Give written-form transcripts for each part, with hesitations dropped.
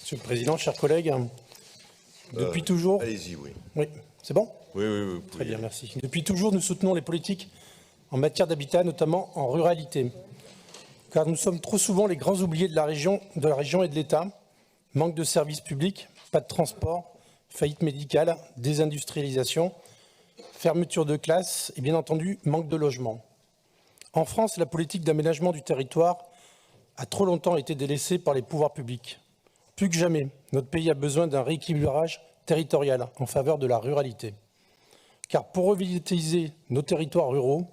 Monsieur le Président, chers collègues, depuis toujours... Allez-y, oui. Oui, c'est bon? Oui. Très bien, merci. Depuis toujours, nous soutenons les politiques en matière d'habitat, notamment en ruralité, car nous sommes trop souvent les grands oubliés de la région et de l'État. Manque de services publics, pas de transport, faillite médicale, désindustrialisation, fermeture de classes et bien entendu, manque de logement. En France, la politique d'aménagement du territoire a trop longtemps été délaissée par les pouvoirs publics. Plus que jamais, notre pays a besoin d'un rééquilibrage territorial en faveur de la ruralité. Car pour revitaliser nos territoires ruraux,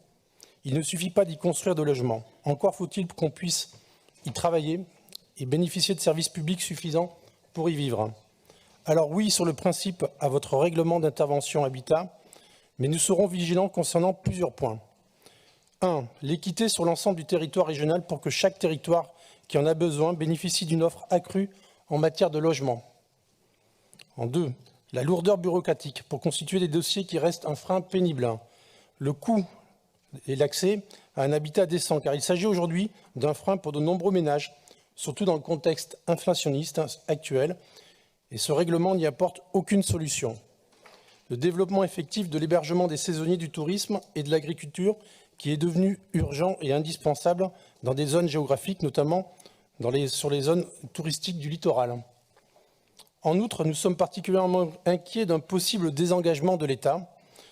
il ne suffit pas d'y construire de logements. Encore faut-il qu'on puisse y travailler et bénéficier de services publics suffisants pour y vivre. Alors oui, sur le principe, à votre règlement d'intervention habitat, mais nous serons vigilants concernant plusieurs points. 1. L'équité sur l'ensemble du territoire régional pour que chaque territoire qui en a besoin bénéficie d'une offre accrue en matière de logement. En 2. La lourdeur bureaucratique pour constituer des dossiers qui restent un frein pénible. Le coût et l'accès à un habitat décent, car il s'agit aujourd'hui d'un frein pour de nombreux ménages, surtout dans le contexte inflationniste actuel, et ce règlement n'y apporte aucune solution. Le développement effectif de l'hébergement des saisonniers du tourisme et de l'agriculture, qui est devenu urgent et indispensable dans des zones géographiques, notamment sur les zones touristiques du littoral. En outre, nous sommes particulièrement inquiets d'un possible désengagement de l'État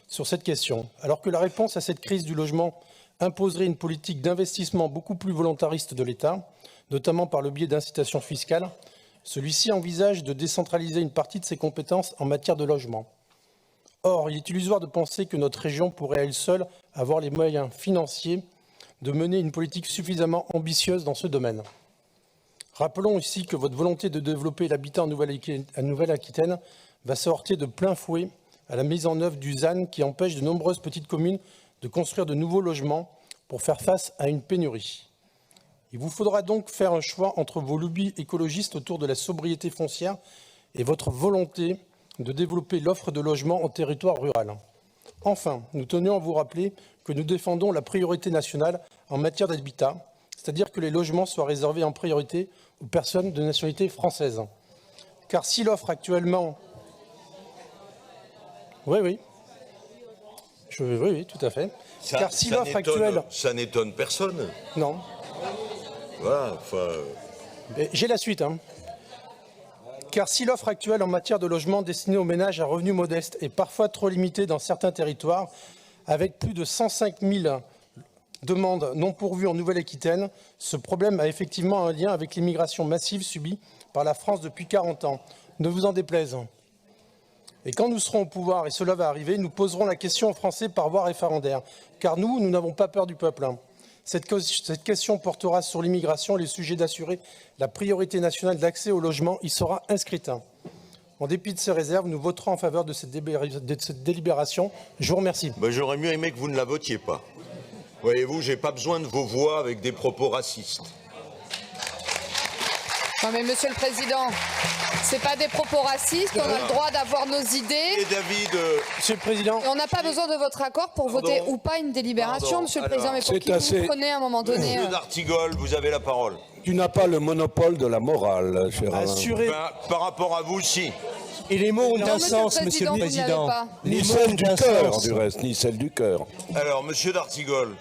sur cette question, alors que la réponse à cette crise du logement imposerait une politique d'investissement beaucoup plus volontariste de l'État, notamment par le biais d'incitations fiscales. Celui-ci envisage de décentraliser une partie de ses compétences en matière de logement. Or, il est illusoire de penser que notre région pourrait à elle seule avoir les moyens financiers de mener une politique suffisamment ambitieuse dans ce domaine. Rappelons ici que votre volonté de développer l'habitat en Nouvelle-Aquitaine va se heurter de plein fouet à la mise en œuvre du ZAN qui empêche de nombreuses petites communes de construire de nouveaux logements pour faire face à une pénurie. Il vous faudra donc faire un choix entre vos lobbies écologistes autour de la sobriété foncière et votre volonté de développer l'offre de logements en territoire rural. Enfin, nous tenions à vous rappeler que nous défendons la priorité nationale en matière d'habitat, c'est-à-dire que les logements soient réservés en priorité aux personnes de nationalité française. Car si l'offre actuellement... Oui, tout à fait. Car si l'offre actuelle... Ça n'étonne personne. Non. Voilà, J'ai la suite. Car si l'offre actuelle en matière de logement destinée aux ménages à revenus modestes est parfois trop limitée dans certains territoires, avec plus de 105 000 demandes non pourvues en Nouvelle-Aquitaine, ce problème a effectivement un lien avec l'immigration massive subie par la France depuis 40 ans. Ne vous en déplaise. Et quand nous serons au pouvoir, et cela va arriver, nous poserons la question aux Français par voie référendaire. Car nous n'avons pas peur du peuple. Cette question portera sur l'immigration et le sujet d'assurer la priorité nationale d'accès au logement y sera inscrite. En dépit de ces réserves, nous voterons en faveur de cette délibération. Je vous remercie. J'aurais mieux aimé que vous ne la votiez pas. Voyez-vous, je n'ai pas besoin de vos voix avec des propos racistes. Non mais Monsieur le Président, c'est pas des propos racistes, on a le droit d'avoir nos idées. Et David... Monsieur le Président... Et on n'a pas besoin de votre accord pour voter ou pas une délibération, Monsieur le Président, mais pour qui vous prenez à un moment donné... Monsieur d'Artigol, vous avez la parole. Tu n'as pas le monopole de la morale, cher Alain. Par rapport à vous, si. Et les mots ont un sens, Monsieur le Président. Ni celle du cœur, du reste, ni celle du cœur. Alors, Monsieur d'Artigol.